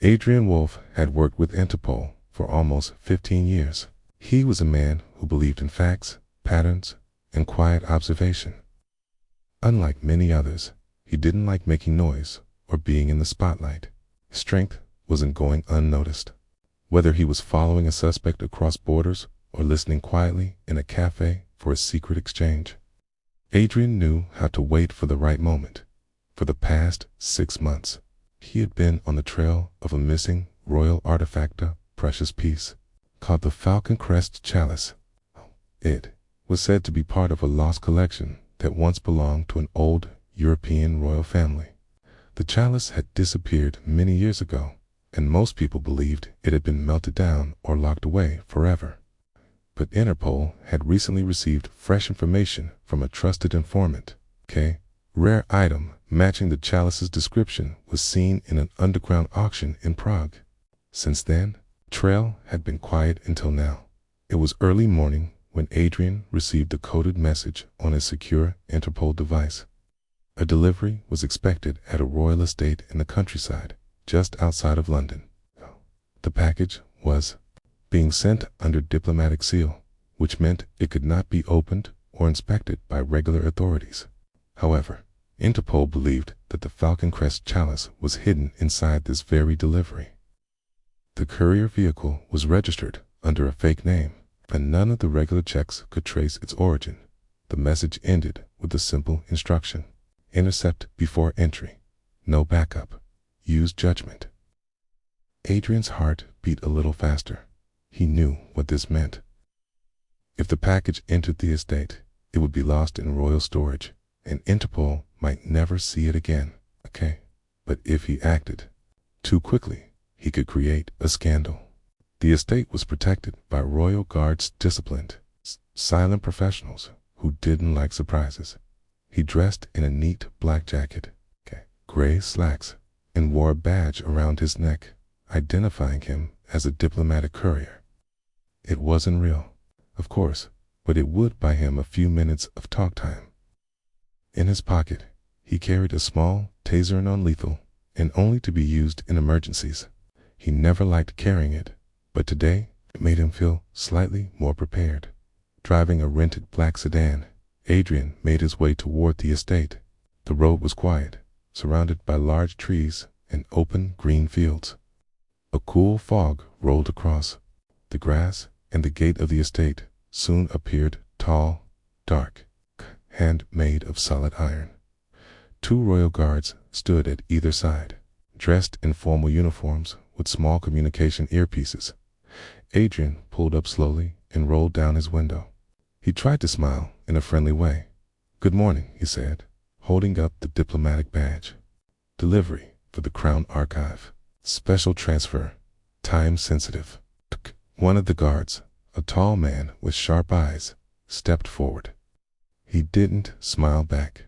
Adrian Wolf had worked with Interpol for almost 15 years. He was a man who believed in facts, patterns, and quiet observation. Unlike many others, he didn't like making noise or being in the spotlight. His strength was in going unnoticed. Whether he was following a suspect across borders or listening quietly in a cafe for a secret exchange, Adrian knew how to wait for the right moment. For the past 6 months, he had been on the trail of a missing royal artifact, a precious piece, called the Falcon Crest Chalice. It was said to be part of a lost collection that once belonged to an old European royal family. The chalice had disappeared many years ago, and most people believed it had been melted down or locked away forever. But Interpol had recently received fresh information from a trusted informant. A rare item matching the chalice's description was seen in an underground auction in Prague. Since then, trail had been quiet until now. It was early morning when Adrian received a coded message on his secure Interpol device. A delivery was expected at a royal estate in the countryside, just outside of London. The package was being sent under diplomatic seal, which meant it could not be opened or inspected by regular authorities. However, Interpol believed that the Falcon Crest Chalice was hidden inside this very delivery. The courier vehicle was registered under a fake name, and none of the regular checks could trace its origin. The message ended with a simple instruction: intercept before entry, no backup, use judgment. Adrian's heart beat a little faster. He knew what this meant. If the package entered the estate, it would be lost in royal storage, and Interpol might never see it again. But if he acted too quickly, he could create a scandal. The estate was protected by royal guards, disciplined, silent professionals who didn't like surprises. He dressed in a neat black jacket, gray slacks, and wore a badge around his neck, identifying him as a diplomatic courier. It wasn't real, of course, but it would buy him a few minutes of talk time. In his pocket, he carried a small taser, non-lethal, and only to be used in emergencies. He never liked carrying it, but today it made him feel slightly more prepared. Driving a rented black sedan, Adrian made his way toward the estate. The road was quiet, surrounded by large trees and open green fields. A cool fog rolled across the grass, and the gate of the estate soon appeared, tall, dark, handmade of solid iron. 2 royal guards stood at either side, dressed in formal uniforms with small communication earpieces. Adrian pulled up slowly and rolled down his window. He tried to smile in a friendly way. "Good morning," he said, holding up the diplomatic badge. "Delivery for the Crown Archive. Special transfer. Time sensitive." One of the guards, a tall man with sharp eyes, stepped forward. He didn't smile back.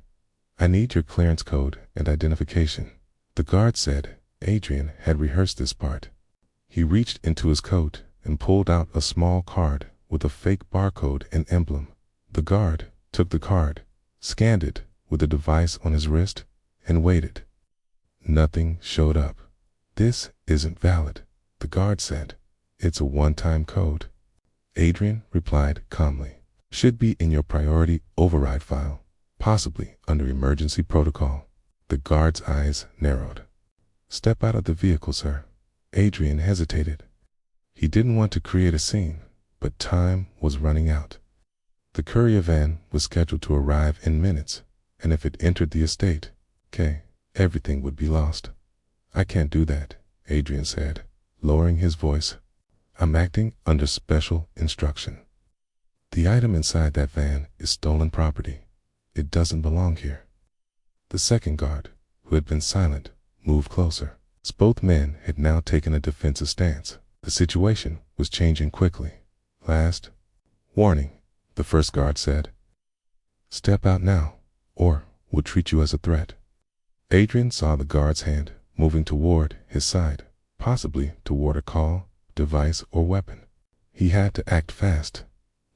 "I need your clearance code and identification," the guard said. Adrian had rehearsed this part. He reached into his coat and pulled out a small card with a fake barcode and emblem. The guard took the card, scanned it with a device on his wrist, and waited. Nothing showed up. "This isn't valid," the guard said. "It's a one-time code." Adrian replied calmly. "Should be in your priority override file, possibly under emergency protocol." The guard's eyes narrowed. "Step out of the vehicle, sir." Adrian hesitated. He didn't want to create a scene, but time was running out. The courier van was scheduled to arrive in minutes, and if it entered the estate, everything would be lost. "I can't do that," Adrian said, lowering his voice. "I'm acting under special instruction. The item inside that van is stolen property. It doesn't belong here." The second guard, who had been silent, moved closer. Both men had now taken a defensive stance. The situation was changing quickly. "Last warning," the first guard said. "Step out now, or we'll treat you as a threat." Adrian saw the guard's hand moving toward his side, possibly toward a call, device, or weapon. He had to act fast.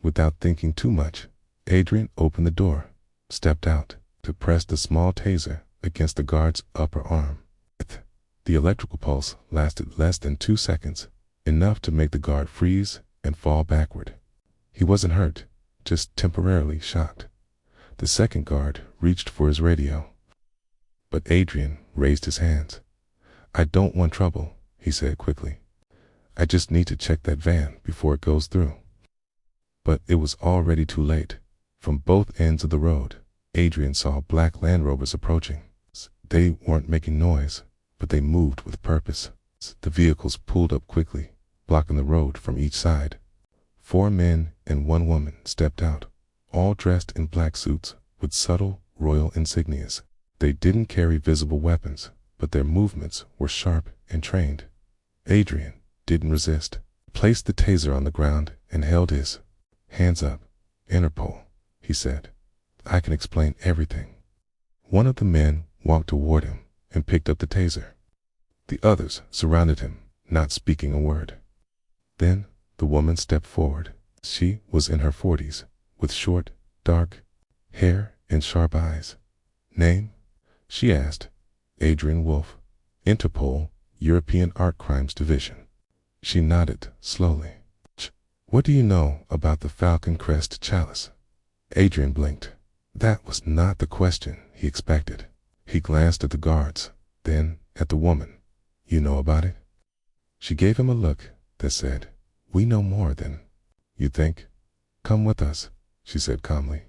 Without thinking too much, Adrian opened the door, stepped out, to press the small taser against the guard's upper arm. The electrical pulse lasted less than 2 seconds, enough to make the guard freeze and fall backward. He wasn't hurt, just temporarily shocked. The second guard reached for his radio. But Adrian raised his hands. "I don't want trouble," he said quickly. "I just need to check that van before it goes through." But it was already too late. From both ends of the road, Adrian saw black Land Rovers approaching. They weren't making noise, but they moved with purpose. The vehicles pulled up quickly, blocking the road from each side. 4 men and 1 woman stepped out, all dressed in black suits with subtle royal insignias. They didn't carry visible weapons, but their movements were sharp and trained. Adrian didn't resist, placed the taser on the ground and held his hands up. "Interpol," he said. "I can explain everything." One of the men walked toward him and picked up the taser. The others surrounded him, not speaking a word. Then the woman stepped forward. She was in her 40s, with short, dark hair and sharp eyes. "Name?" she asked. "Adrian Wolf, Interpol, European Art Crimes Division." She nodded slowly. "What do you know about the Falcon Crest Chalice?" Adrian blinked. That was not the question he expected. He glanced at the guards, then at the woman. "You know about it?" She gave him a look that said, "We know more than you think. Come with us," she said calmly.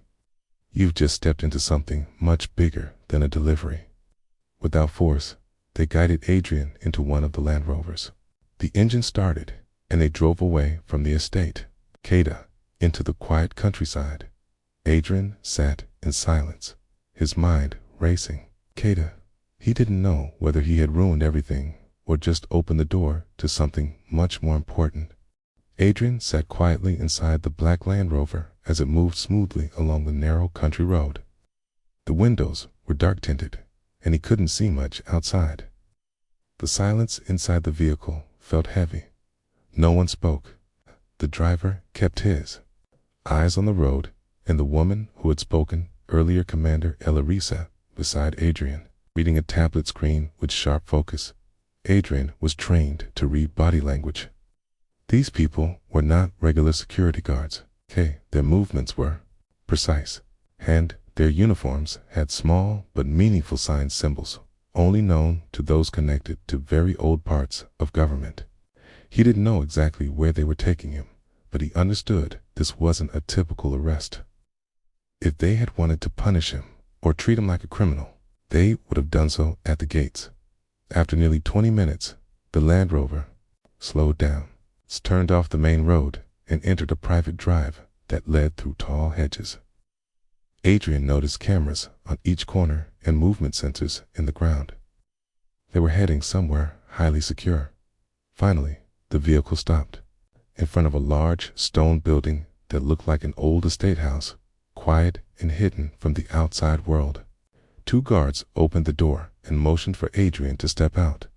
"You've just stepped into something much bigger than a delivery." Without force, they guided Adrian into one of the Land Rovers. The engine started, and they drove away from the estate, Cada, into the quiet countryside. Adrian sat in silence, his mind racing. Cada. He didn't know whether he had ruined everything or just opened the door to something much more important. Adrian sat quietly inside the black Land Rover as it moved smoothly along the narrow country road. The windows were dark-tinted, and he couldn't see much outside. The silence inside the vehicle felt heavy. No one spoke. The driver kept his eyes on the road, and the woman who had spoken earlier, Commander Elarisa, beside Adrian, reading a tablet screen with sharp focus. Adrian was trained to read body language. These people were not regular security guards. Their movements were precise, and their uniforms had small but meaningful sign symbols, only known to those connected to very old parts of government. He didn't know exactly where they were taking him, but he understood this wasn't a typical arrest. If they had wanted to punish him or treat him like a criminal, they would have done so at the gates. After nearly 20 minutes, the Land Rover slowed down, turned off the main road, and entered a private drive that led through tall hedges. Adrian noticed cameras on each corner and movement sensors in the ground. They were heading somewhere highly secure. Finally, the vehicle stopped in front of a large stone building that looked like an old estate house, quiet and hidden from the outside world. 2 guards opened the door and motioned for Adrian to step out.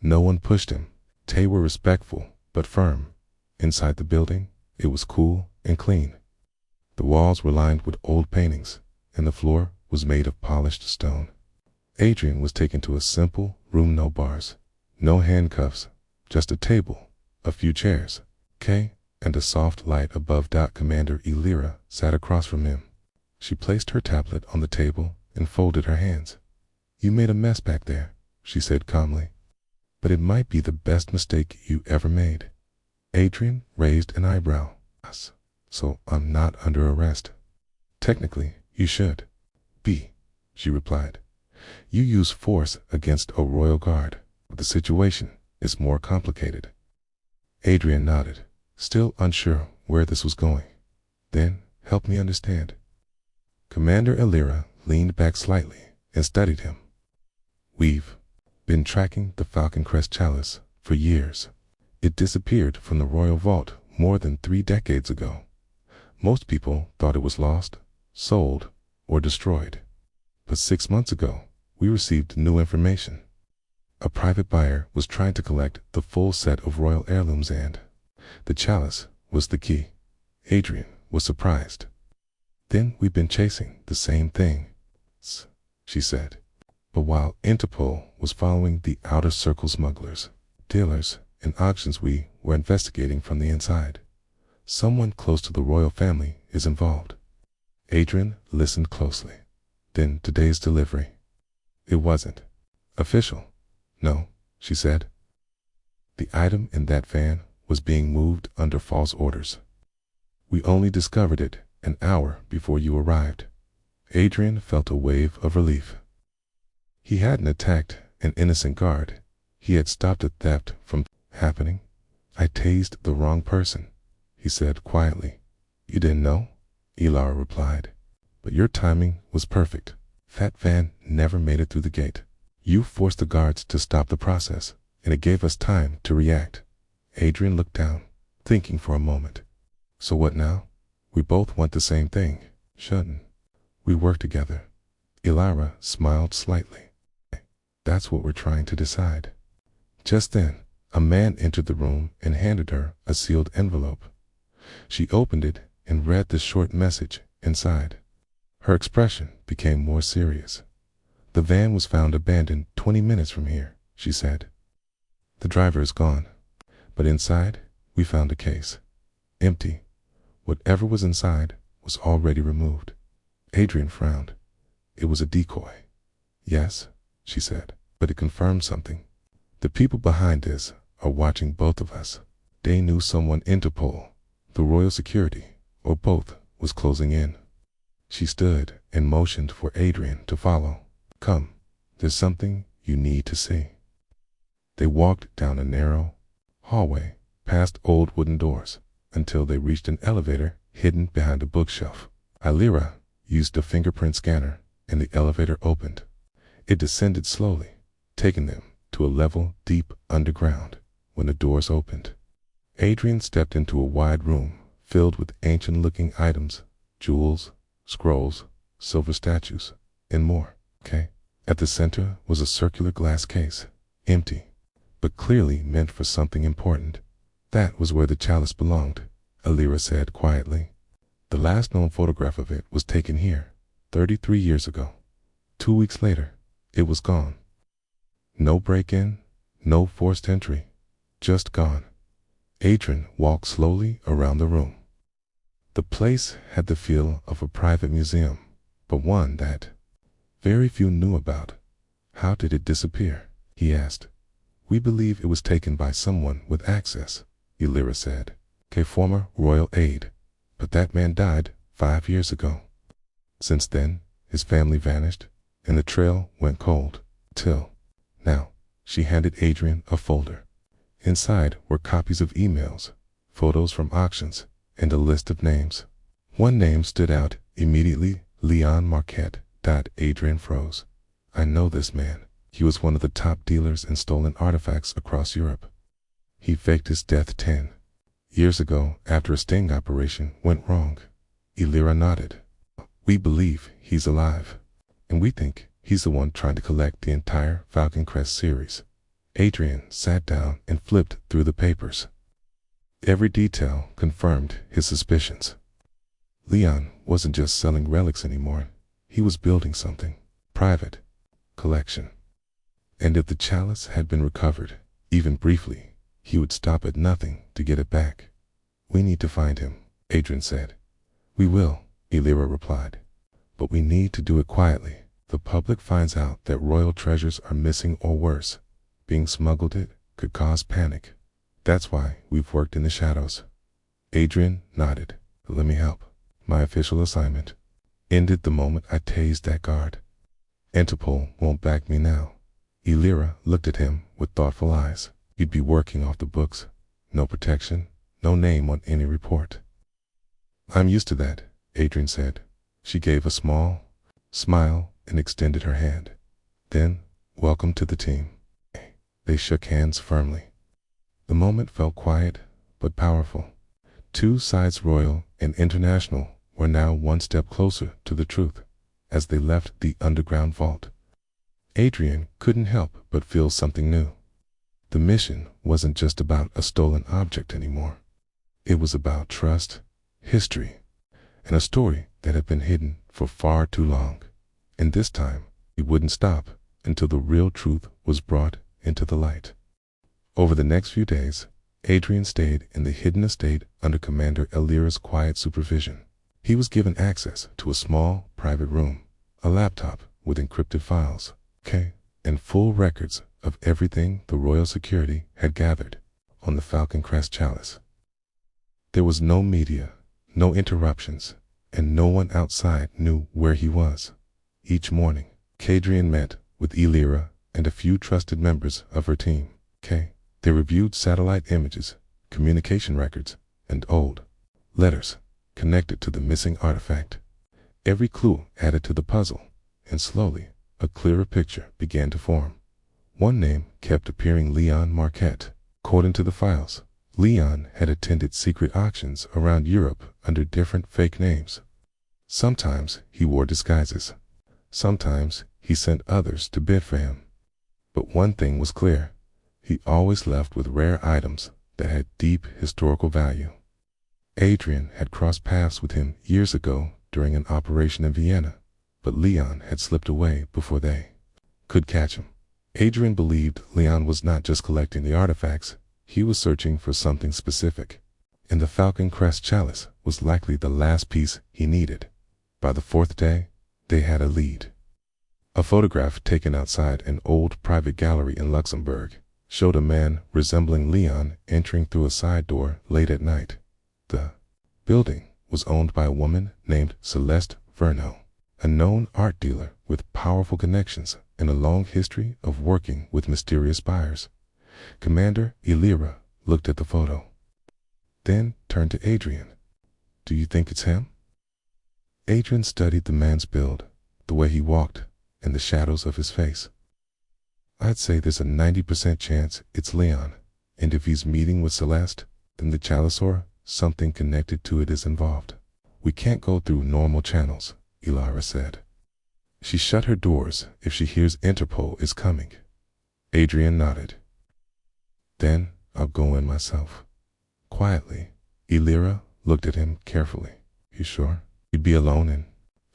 No one pushed him. They were respectful but firm. Inside the building, it was cool and clean. The walls were lined with old paintings, and the floor was made of polished stone. Adrian was taken to a simple room, no bars, no handcuffs, just a table, a few chairs, and a soft light above. Commander Elira sat across from him. She placed her tablet on the table and folded her hands. "You made a mess back there," she said calmly, "but it might be the best mistake you ever made." Adrian raised an eyebrow. "So I'm not under arrest?" "Technically, you should be," she replied. "You use force against a royal guard, but the situation is more complicated." Adrian nodded, still unsure where this was going. "Then help me understand." Commander Elira leaned back slightly and studied him. "We've been tracking the Falcon Crest Chalice for years. It disappeared from the royal vault more than 3 decades ago. Most people thought it was lost, sold, or destroyed. But 6 months ago, we received new information. A private buyer was trying to collect the full set of royal heirlooms, and the chalice was the key." Adrian was surprised. "Then we've been chasing the same thing," she said. But while Interpol was following the outer circle smugglers, dealers, and auctions, we were investigating from the inside. Someone close to the royal family is involved. Adrian listened closely. Then today's delivery. It wasn't official. No, she said. The item in that van was being moved under false orders. We only discovered it an hour before you arrived. Adrian felt a wave of relief. He hadn't attacked an innocent guard. He had stopped a theft from happening. I tased the wrong person, he said quietly. You didn't know? Elara replied. But your timing was perfect. That van never made it through the gate. You forced the guards to stop the process, and it gave us time to react. Adrian looked down, thinking for a moment. So what now? We both want the same thing, shouldn't we work together? Elara smiled slightly. That's what we're trying to decide. Just then, a man entered the room and handed her a sealed envelope. She opened it and read the short message inside. Her expression became more serious. The van was found abandoned 20 minutes from here, she said. The driver is gone, but inside we found a case. Empty. Whatever was inside was already removed. Adrian frowned. It was a decoy. Yes, she said, but it confirmed something. The people behind this are watching both of us. They knew someone Interpol, the royal security, or both, was closing in. She stood and motioned for Adrian to follow. Come, there's something you need to see. They walked down a narrow hallway, past old wooden doors, until they reached an elevator hidden behind a bookshelf. Elara used a fingerprint scanner, and the elevator opened. It descended slowly, taking them to a level deep underground. When the doors opened, Adrian stepped into a wide room filled with ancient-looking items, jewels, scrolls, silver statues, and more. At the center was a circular glass case, empty, but clearly meant for something important. That was where the chalice belonged, Elara said quietly. The last known photograph of it was taken here, 33 years ago. 2 weeks later, it was gone. No break-in, no forced entry, just gone. Adrian walked slowly around the room. The place had the feel of a private museum, but one that very few knew about. How did it disappear? He asked. We believe it was taken by someone with access, Elara said. Former royal aide. But that man died 5 years ago. Since then, his family vanished, and the trail went cold. Till now. She handed Adrian a folder. Inside were copies of emails, photos from auctions, and a list of names. One name stood out immediately, Leon Marquette. Adrian froze. I know this man. He was one of the top dealers in stolen artifacts across Europe. He faked his death 10 years ago after a sting operation went wrong. Elara nodded. We believe he's alive, and we think he's the one trying to collect the entire Falcon Crest series. Adrian sat down and flipped through the papers. Every detail confirmed his suspicions. Leon wasn't just selling relics anymore. He was building something. Private collection. And if the chalice had been recovered, even briefly, he would stop at nothing to get it back. We need to find him, Adrian said. We will, Elara replied. But we need to do it quietly. The public finds out that royal treasures are missing or worse, being smuggled it could cause panic. That's why we've worked in the shadows. Adrian nodded. Let me help. My official assignment ended the moment I tased that guard. Interpol won't back me now. Elara looked at him with thoughtful eyes. You'd be working off the books. No protection, no name on any report. I'm used to that, Adrian said. She gave a small smile and extended her hand. Then, welcome to the team. They shook hands firmly. The moment felt quiet, but powerful. Two sides, royal and international, were now one step closer to the truth as they left the underground vault. Adrian couldn't help but feel something new. The mission wasn't just about a stolen object anymore. It was about trust, history, and a story that had been hidden for far too long. And this time, he wouldn't stop until the real truth was brought into the light. Over the next few days, Adrian stayed in the hidden estate under Commander Elira's quiet supervision. He was given access to a small, private room, a laptop with encrypted files, and full records of everything the royal security had gathered on the Falcon Crest Chalice. There was no media, no interruptions, and no one outside knew where he was. Each morning, Adrian met with Elira and a few trusted members of her team. They reviewed satellite images, communication records, and old letters connected to the missing artifact. Every clue added to the puzzle, and slowly, a clearer picture began to form. One name kept appearing: Leon Marquette. According to the files, Leon had attended secret auctions around Europe under different fake names. Sometimes he wore disguises. Sometimes he sent others to bid for him. But one thing was clear: he always left with rare items that had deep historical value. Adrian had crossed paths with him years ago during an operation in Vienna, but Leon had slipped away before they could catch him. Adrian believed Leon was not just collecting the artifacts, he was searching for something specific, and the Falcon Crest Chalice was likely the last piece he needed. By the fourth day, they had a lead. A photograph taken outside an old private gallery in Luxembourg showed a man resembling Leon entering through a side door late at night. The building was owned by a woman named Celeste Verneau, a known art dealer with powerful connections and a long history of working with mysterious buyers. Commander Elira looked at the photo, then turned to Adrian. "Do you think it's him?" Adrian studied the man's build, the way he walked, and the shadows of his face. "I'd say there's a 90% chance it's Leon, and if he's meeting with Celeste, then the chalice or something connected to it is involved. We can't go through normal channels," Elira said. "She shut her doors if she hears Interpol is coming." Adrian nodded. "Then I'll go in myself." Quietly, Elira looked at him carefully. "You sure? You'd be alone in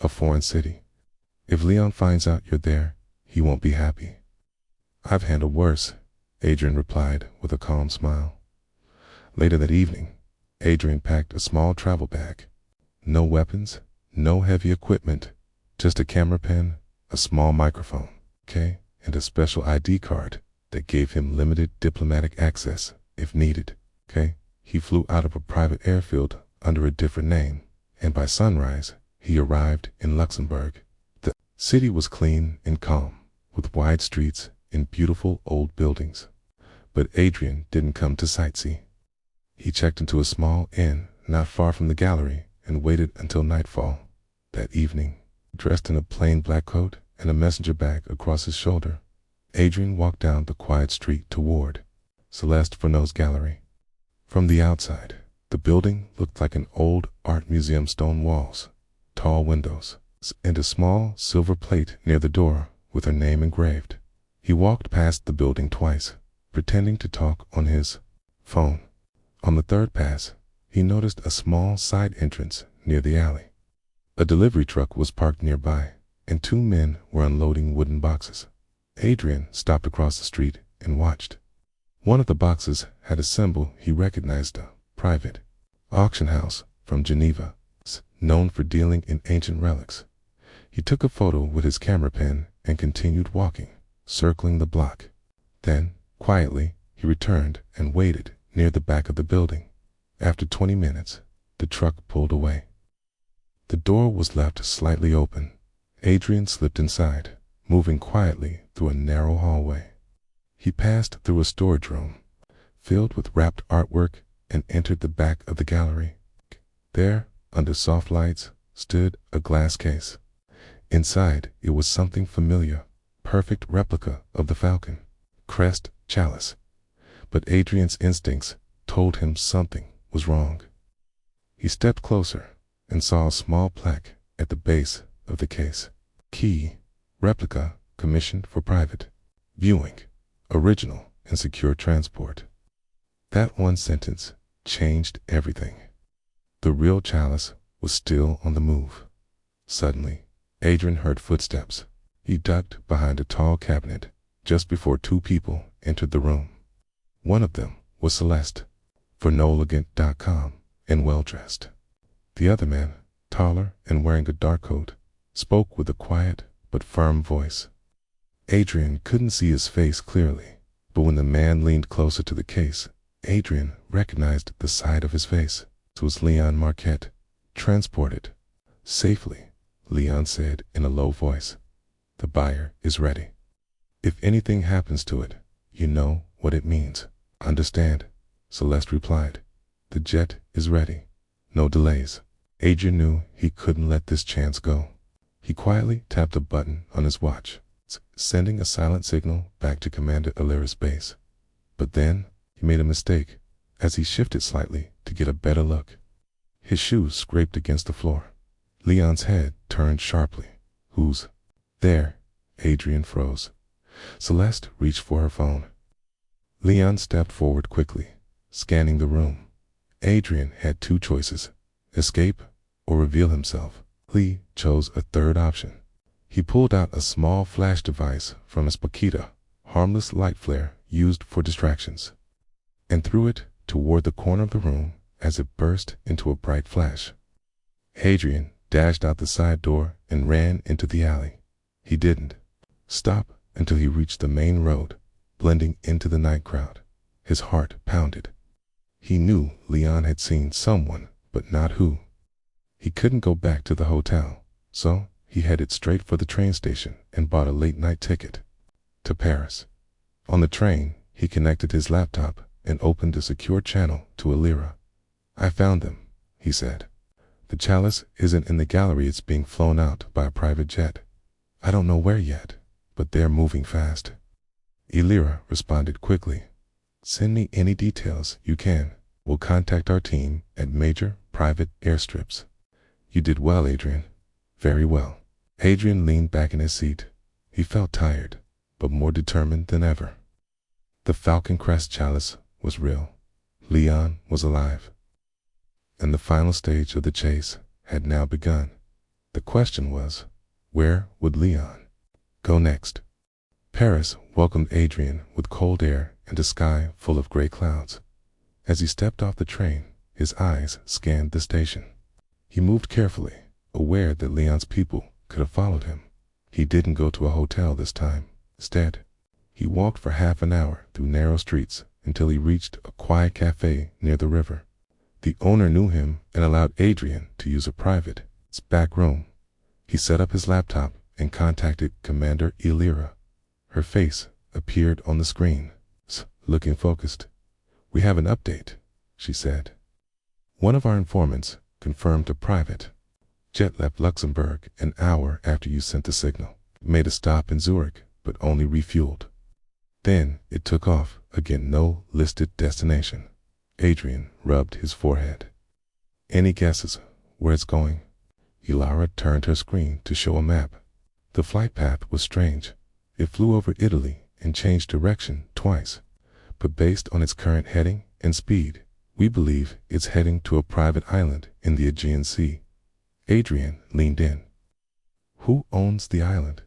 a foreign city. If Leon finds out you're there, he won't be happy." "I've handled worse," Adrian replied with a calm smile. Later that evening, Adrian packed a small travel bag. No weapons, no heavy equipment, just a camera pen, a small microphone, and a special ID card that gave him limited diplomatic access if needed. He flew out of a private airfield under a different name, and by sunrise, he arrived in Luxembourg. The city was clean and calm, with wide streets and beautiful old buildings. But Adrian didn't come to sightsee. He checked into a small inn not far from the gallery and waited until nightfall. That evening, dressed in a plain black coat and a messenger bag across his shoulder, Adrian walked down the quiet street toward Celeste Verneau's gallery. From the outside, the building looked like an old art museum: stone walls, tall windows, and a small silver plate near the door with her name engraved. He walked past the building twice, pretending to talk on his phone. On the third pass, he noticed a small side entrance near the alley. A delivery truck was parked nearby, and two men were unloading wooden boxes. Adrian stopped across the street and watched. One of the boxes had a symbol he recognized: a private auction house from Geneva, known for dealing in ancient relics. He took a photo with his camera pen and continued walking, circling the block. Then, quietly, he returned and waited near the back of the building. After 20 minutes, the truck pulled away. The door was left slightly open. Adrian slipped inside, moving quietly through a narrow hallway. He passed through a storage room, filled with wrapped artwork, and entered the back of the gallery. There, under soft lights, stood a glass case. Inside, it was something familiar, perfect replica of the Falcon Crest Chalice. But Adrian's instincts told him something was wrong. He stepped closer and saw a small plaque at the base of the case. Key, replica, commissioned for private viewing, original and secure transport. That one sentence changed everything. The real chalice was still on the move. Suddenly, Adrian heard footsteps. He ducked behind a tall cabinet just before two people entered the room. One of them was Celeste, vernolegant.com, and well-dressed. The other man, taller and wearing a dark coat, spoke with a quiet but firm voice. Adrian couldn't see his face clearly, but when the man leaned closer to the case, Adrian recognized the side of his face. It was Leon Marquette. Transported safely, Leon said in a low voice. The buyer is ready. If anything happens to it, you know what it means. Understand? Celeste replied. The jet is ready. No delays. Adrian knew he couldn't let this chance go. He quietly tapped a button on his watch, sending a silent signal back to Commander Illyra's base. But then he made a mistake as he shifted slightly to get a better look. His shoes scraped against the floor. Leon's head turned sharply. Who's there? Adrian froze. Celeste reached for her phone. Leon stepped forward quickly, scanning the room. Adrian had two choices: escape or reveal himself. Lee chose a third option. He pulled out a small flash device from his paquita, harmless light flare used for distractions, and threw it toward the corner of the room as it burst into a bright flash. Adrian dashed out the side door and ran into the alley. He didn't stop until he reached the main road, blending into the night crowd. His heart pounded. He knew Leon had seen someone, but not who. He couldn't go back to the hotel, so he headed straight for the train station and bought a late-night ticket to Paris. On the train, he connected his laptop and opened a secure channel to Illyra. I found them, he said. The chalice isn't in the gallery. It's being flown out by a private jet. I don't know where yet, but they're moving fast. Illyra responded quickly. Send me any details you can. We'll contact our team at major private airstrips. You did well, Adrian. Very well. Adrian leaned back in his seat. He felt tired, but more determined than ever. The Falcon Crest chalice was real. Leon was alive. And the final stage of the chase had now begun. The question was, where would Leon go next? Paris welcomed Adrian with cold air and a sky full of gray clouds. As he stepped off the train, his eyes scanned the station. He moved carefully, aware that Leon's people could have followed him. He didn't go to a hotel this time. Instead, he walked for half an hour through narrow streets until he reached a quiet cafe near the river. The owner knew him and allowed Adrian to use a private back room. He set up his laptop and contacted Commander Illyra. Her face appeared on the screen, looking focused. We have an update, she said. One of our informants confirmed a private jet left Luxembourg an hour after you sent the signal. Made a stop in Zurich, but only refueled. Then it took off again. No listed destination. Adrian rubbed his forehead. Any guesses where it's going? Illyra turned her screen to show a map. The flight path was strange. It flew over Italy and changed direction twice, but based on its current heading and speed, we believe it's heading to a private island in the Aegean Sea. Adrian leaned in. Who owns the island?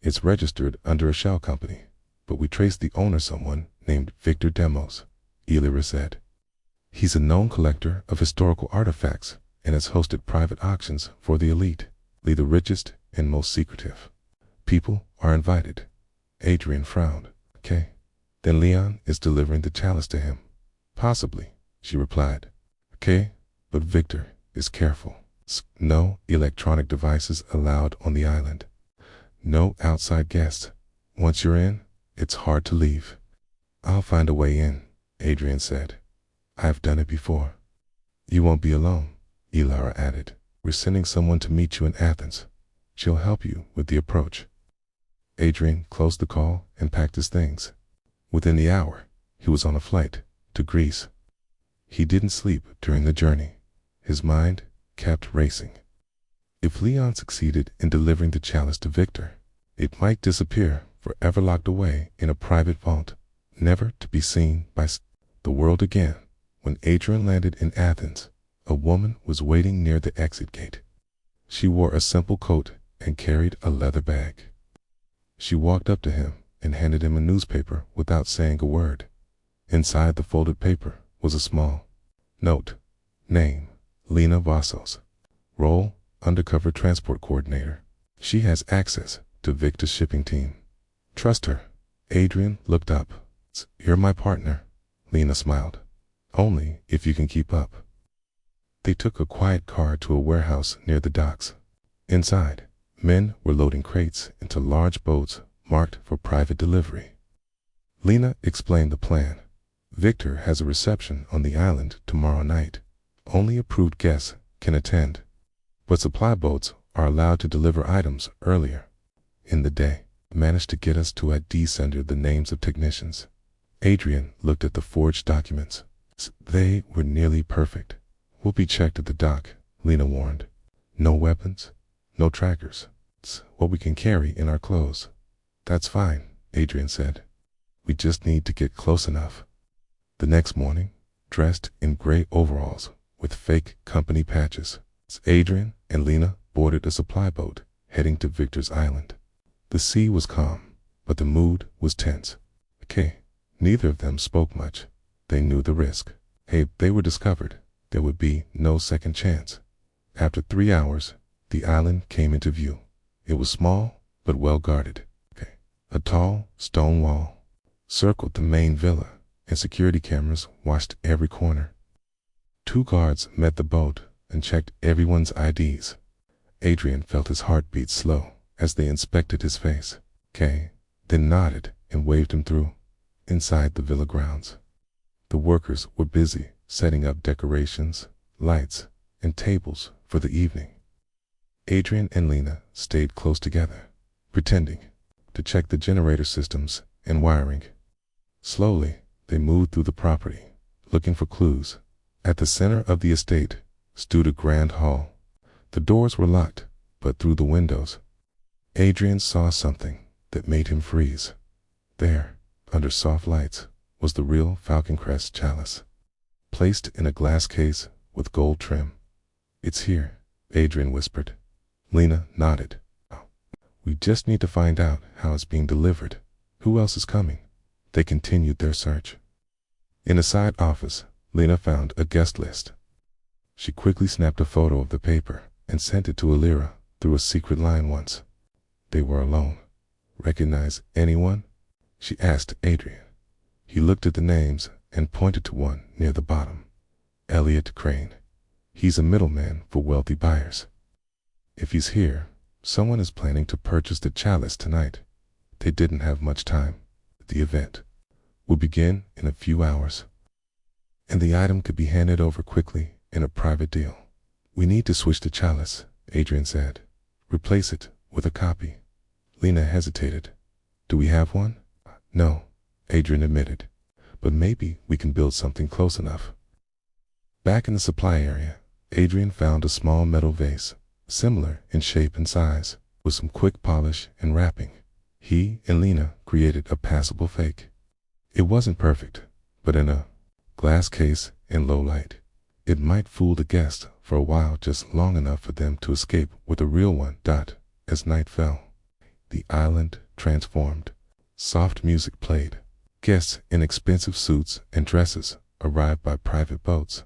It's registered under a shell company, but we traced the owner, someone named Victor Demos, Illyra said. He's a known collector of historical artifacts and has hosted private auctions for the elite, the richest and most secretive. People are invited. Adrian frowned. Okay. Then Leon is delivering the chalice to him. Possibly, she replied. Okay, but Victor is careful. No electronic devices allowed on the island. No outside guests. Once you're in, it's hard to leave. I'll find a way in, Adrian said. I've done it before. You won't be alone, Illyra added. We're sending someone to meet you in Athens. She'll help you with the approach. Adrian closed the call and packed his things. Within the hour, he was on a flight to Greece. He didn't sleep during the journey. His mind kept racing. If Leon succeeded in delivering the chalice to Victor, it might disappear, forever locked away in a private vault, never to be seen by the world again. When Adrian landed in Athens, a woman was waiting near the exit gate. She wore a simple coat and carried a leather bag. She walked up to him and handed him a newspaper without saying a word. Inside the folded paper was a small note. Name, Lena Vassos. Role, undercover transport coordinator. She has access to Victor's shipping team. Trust her. Adrian looked up. You're my partner, Lena smiled. Only if you can keep up. They took a quiet car to a warehouse near the docks. Inside, men were loading crates into large boats marked for private delivery. Lena explained the plan. Victor has a reception on the island tomorrow night. Only approved guests can attend, but supply boats are allowed to deliver items earlier in the day. Managed to get us to ID sender the names of technicians. Adrian looked at the forged documents. They were nearly perfect. We'll be checked at the dock, Lena warned. No weapons, no trackers. It's what we can carry in our clothes. That's fine, Adrian said. We just need to get close enough. The next morning, dressed in gray overalls with fake company patches, Adrian and Lena boarded a supply boat heading to Victor's island. The sea was calm, but the mood was tense. Neither of them spoke much. They knew the risk. If they were discovered, there would be no second chance. After 3 hours, the island came into view. It was small, but well guarded. A tall stone wall circled the main villa, and security cameras watched every corner. 2 guards met the boat and checked everyone's IDs. Adrian felt his heartbeat slow as they inspected his face. Then nodded and waved him through. Inside the villa grounds, the workers were busy setting up decorations, lights, and tables for the evening. Adrian and Lena stayed close together, pretending to check the generator systems and wiring. Slowly, they moved through the property, looking for clues. At the center of the estate stood a grand hall. The doors were locked, but through the windows, Adrian saw something that made him freeze. There, under soft lights, was the real Falcon Crest chalice, placed in a glass case with gold trim. It's here, Adrian whispered. Lena nodded. We just need to find out how it's being delivered. Who else is coming? They continued their search. In a side office, Lena found a guest list. She quickly snapped a photo of the paper and sent it to Alira through a secret line once. They were alone. Recognize anyone? She asked Adrian. He looked at the names and pointed to one near the bottom. Elliot Crane. He's a middleman for wealthy buyers. If he's here, someone is planning to purchase the chalice tonight. They didn't have much time. The event will begin in a few hours, and the item could be handed over quickly in a private deal. We need to switch the chalice, Adrian said. Replace it with a copy. Lena hesitated. Do we have one? No, Adrian admitted, but maybe we can build something close enough. Back in the supply area, Adrian found a small metal vase, similar in shape and size, with some quick polish and wrapping. He and Lena created a passable fake. It wasn't perfect, but in a glass case in low light, it might fool the guest for a while, just long enough for them to escape with a real one. As night fell, the island transformed. Soft music played. Guests in expensive suits and dresses arrived by private boats.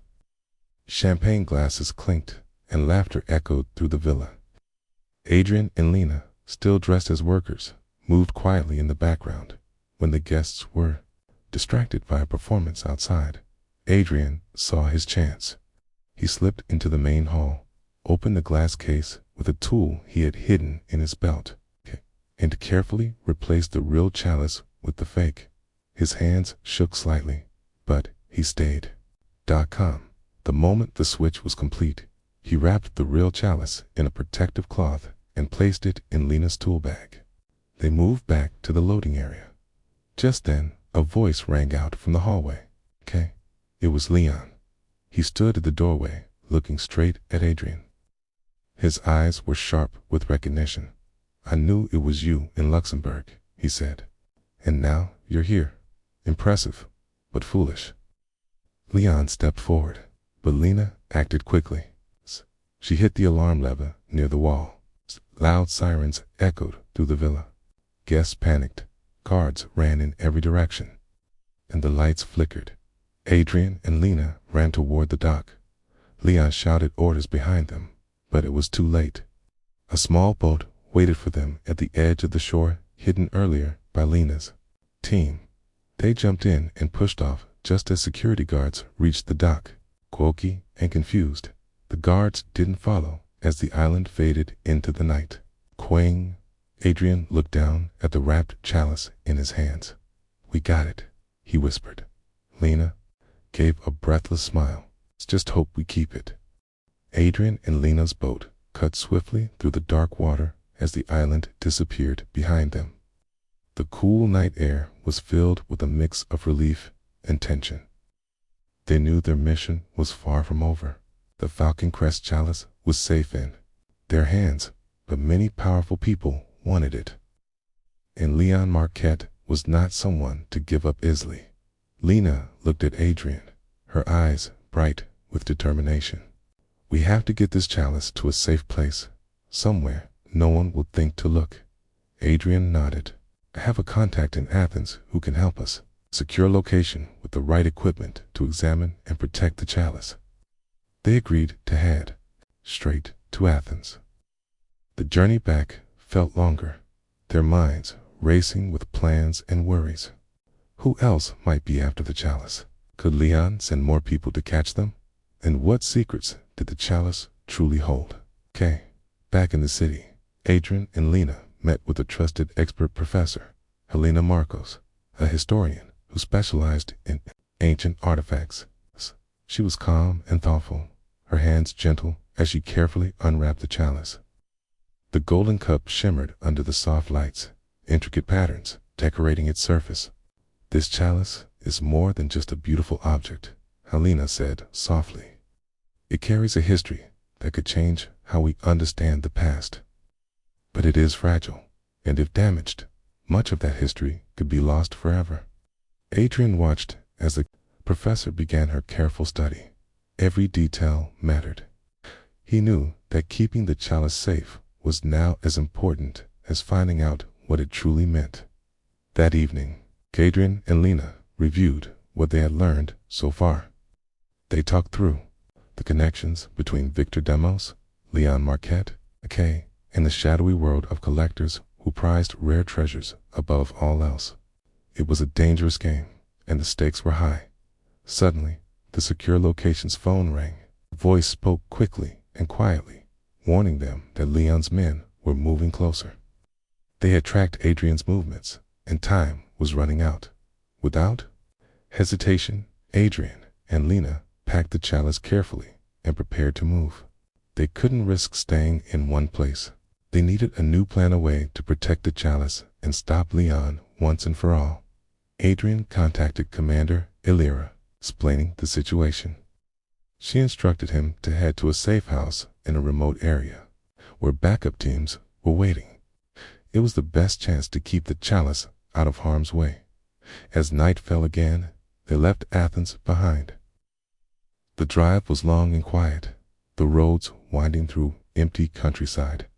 Champagne glasses clinked and laughter echoed through the villa. Adrian and Lena, still dressed as workers, moved quietly in the background. When the guests were distracted by a performance outside, Adrian saw his chance. He slipped into the main hall, opened the glass case with a tool he had hidden in his belt, and carefully replaced the real chalice with the fake. His hands shook slightly, but he stayed. The moment the switch was complete, he wrapped the real chalice in a protective cloth and placed it in Lena's tool bag. They moved back to the loading area. Just then, a voice rang out from the hallway. It was Leon. He stood at the doorway, looking straight at Adrian. His eyes were sharp with recognition. I knew it was you in Luxembourg, he said. And now you're here. Impressive, but foolish. Leon stepped forward, but Lena acted quickly. She hit the alarm lever near the wall. Loud sirens echoed through the villa. Guests panicked. Guards ran in every direction, and the lights flickered. Adrian and Lena ran toward the dock. Leon shouted orders behind them, but it was too late. A small boat waited for them at the edge of the shore, hidden earlier by Lena's team. They jumped in and pushed off just as security guards reached the dock. Quirky and confused, the guards didn't follow as the island faded into the night. Quang! Adrian looked down at the wrapped chalice in his hands. "We got it," he whispered. Lena gave a breathless smile. "Let's just hope we keep it." Adrian and Lena's boat cut swiftly through the dark water as the island disappeared behind them. The cool night air was filled with a mix of relief and tension. They knew their mission was far from over. The Falcon Crest chalice was safe in their hands, but many powerful people wanted it. And Leon Marquette was not someone to give up easily. Lena looked at Adrian, her eyes bright with determination. "We have to get this chalice to a safe place, somewhere no one will think to look." Adrian nodded. "I have a contact in Athens who can help us. Secure location with the right equipment to examine and protect the chalice." They agreed to head straight to Athens. The journey back felt longer, their minds racing with plans and worries. Who else might be after the chalice? Could Leon send more people to catch them? And what secrets did the chalice truly hold? Back in the city, Adrian and Lena met with a trusted expert professor, Helena Marcos, a historian who specialized in ancient artifacts. She was calm and thoughtful, her hands gentle as she carefully unwrapped the chalice. The golden cup shimmered under the soft lights, intricate patterns decorating its surface. "This chalice is more than just a beautiful object," Helena said softly. "It carries a history that could change how we understand the past. But it is fragile, and if damaged, much of that history could be lost forever." Adrian watched as the professor began her careful study. Every detail mattered. He knew that keeping the chalice safe was now as important as finding out what it truly meant. That evening, Adrian and Lena reviewed what they had learned so far. They talked through the connections between Victor Demos, Leon Marquette, and the shadowy world of collectors who prized rare treasures above all else. It was a dangerous game, and the stakes were high. Suddenly, the secure location's phone rang. A voice spoke quickly and quietly, warning them that Leon's men were moving closer. They had tracked Adrian's movements, and time was running out. Without hesitation, Adrian and Lena packed the chalice carefully and prepared to move. They couldn't risk staying in one place. They needed a new plan, a way to protect the chalice and stop Leon once and for all. Adrian contacted Commander Illyra, explaining the situation. She instructed him to head to a safe house in a remote area, where backup teams were waiting. It was the best chance to keep the chalice out of harm's way. As night fell again, they left Athens behind. The drive was long and quiet, the roads winding through empty countryside.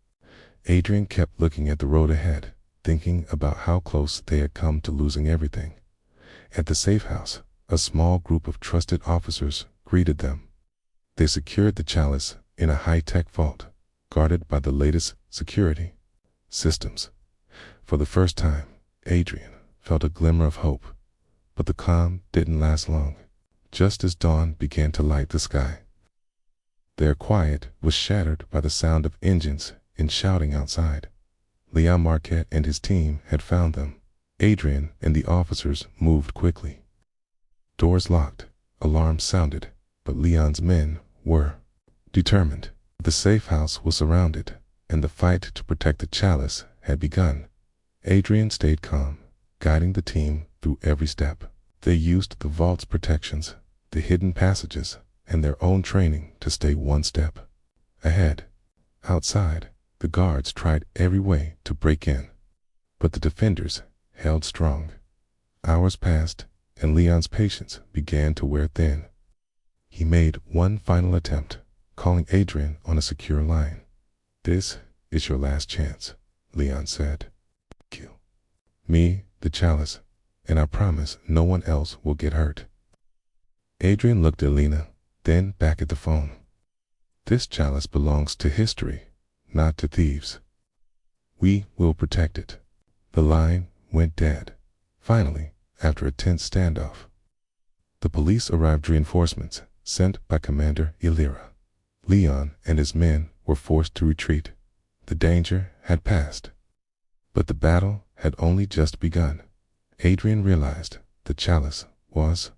Adrian kept looking at the road ahead, thinking about how close they had come to losing everything. At the safe house, a small group of trusted officers greeted them. They secured the chalice in a high-tech vault, guarded by the latest security systems. For the first time, Adrian felt a glimmer of hope, but the calm didn't last long. Just as dawn began to light the sky, their quiet was shattered by the sound of engines and shouting outside. Leon Marquette and his team had found them. Adrian and the officers moved quickly. Doors locked, alarms sounded, but Leon's men were determined. The safe house was surrounded, and the fight to protect the chalice had begun. Adrian stayed calm, guiding the team through every step. They used the vault's protections, the hidden passages, and their own training to stay one step ahead. Outside, the guards tried every way to break in, but the defenders held strong. Hours passed, and Leon's patience began to wear thin. He made one final attempt, calling Adrian on a secure line. "This is your last chance," Leon said. "Thank you." Me, the chalice, and I promise no one else will get hurt. Adrian looked at Lena, then back at the phone. This chalice belongs to history, not to thieves. We will protect it. The line went dead. Finally, after a tense standoff, the police arrived, reinforcements sent by Commander Ilira. Leon and his men were forced to retreat. The danger had passed, but the battle had only just begun. Adrian realized the chalice was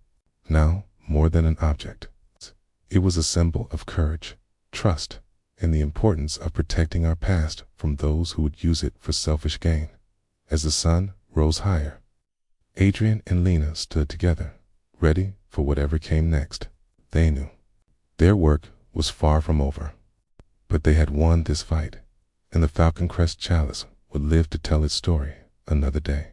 now more than an object. It was a symbol of courage, trust, and the importance of protecting our past from those who would use it for selfish gain. As the sun rose higher, Adrian and Lena stood together, ready for whatever came next. They knew their work was far from over, but they had won this fight, and the Falcon Crest chalice would live to tell its story another day.